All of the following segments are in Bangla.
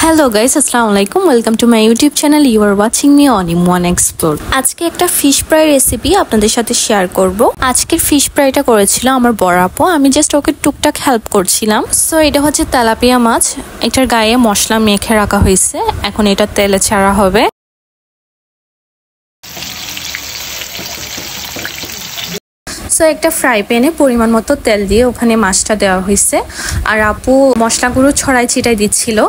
হ্যালো গাইস, আসসালামু আলাইকুম। Welcome to my YouTube channel. You are watching me on ইমওয়ান এক্সপ্লোর। আজকে একটা ফিশ ফ্রাই রেসিপি আপনাদের সাথে শেয়ার করব। আজকের ফিশ ফ্রাইটা করেছিল আমার বড় আপু, আমি জাস্ট ওকে টুকটাক হেল্প করছিলাম। সো এটা হচ্ছে তেলাপিয়া মাছ, এটার গায়ে মশলা মেখে রাখা হয়েছে, এখন এটা তেলে ছাড়া হবে। সো একটা ফ্রাই প্যানে পরিমাণ মতো তেল দিয়ে ওখানে মাছটা দেওয়া হয়েছে, আর আপু মশলাগুলো ছড়াই ছিটাই দিচ্ছিল।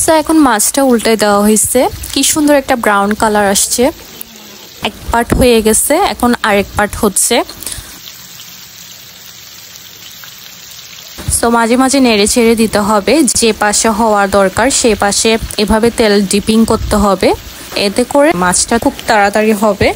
সো এখন মাছটা উল্টে দেওয়া হয়েছে, কি সুন্দর একটা ব্রাউন কালার আসছে। এক পার্ট হয়ে গেছে, এখন আরেক পার্ট হচ্ছে। সো মাঝে মাঝে নেড়ে ছেড়ে দিতে হবে, যে পাশে হওয়ার দরকার সেই পাশে এভাবে তেল ডিপিং করতে হবে, এতে করে মাছটা খুব তাড়াতাড়ি হবে।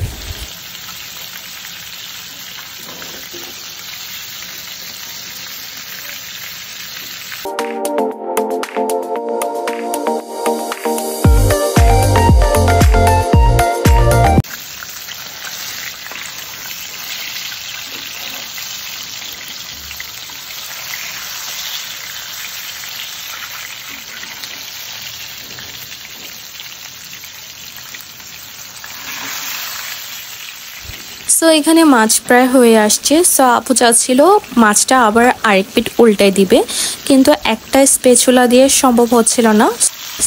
সো এখানে মাছ প্রায় হয়ে আসছে। সো আপু চাচ্ছিল মাছটা আবার আরেক পিঠ উল্টাই দিবে, কিন্তু একটা স্পেচুলা দিয়ে সম্ভব হচ্ছিল না।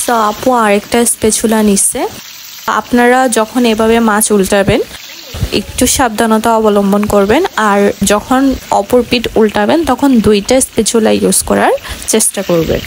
সো আপু আরেকটা স্পেচুলা নিচ্ছে। আপনারা যখন এভাবে মাছ উল্টাবেন একটু সাবধানতা অবলম্বন করবেন, আর যখন অপর পিঠ উল্টাবেন তখন দুইটা স্পেচুলা ইউজ করার চেষ্টা করবেন।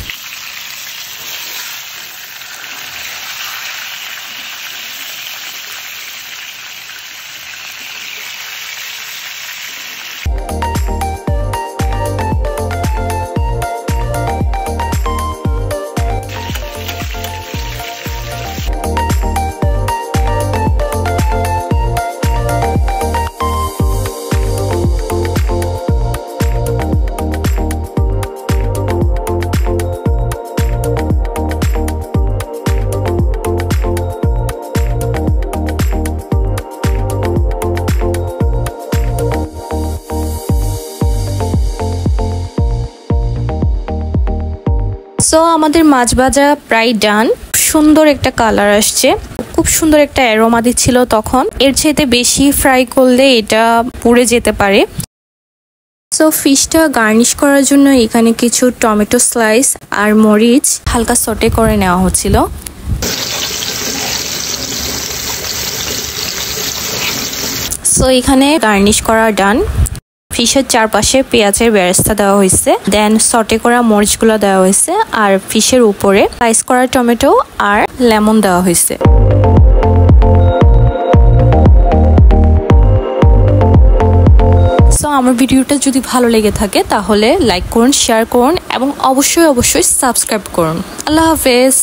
সো আমাদের মাছ ভাজা প্রায় ডান। সুন্দর একটা কালার আসছে, খুব সুন্দর একটা অ্যারোমা দিচ্ছিল তখন। এর চাইতে বেশি ফ্রাই করলে এটা পুড়ে যেতে পারে। সো ফিশটা গার্নিশ করার জন্য এখানে কিছু টমেটো স্লাইস আর মরিচ হালকা সটে করে নেওয়া হচ্ছিল। সো এখানে গার্নিশ করা ডান। ফিশের চারপাশে পেঁয়াজের বেরেস্তা দেওয়া হয়েছে, দেন সটে করা মরিচগুলো দেওয়া হয়েছে, আর ফিশের উপরে স্লাইস করা টমেটো আর লেমন দেওয়া হয়েছে। সো আমার ভিডিওটা যদি ভালো লেগে থাকে তাহলে লাইক করুন, শেয়ার করুন এবং অবশ্যই সাবস্ক্রাইব করুন। আল্লাহ হাফেজ।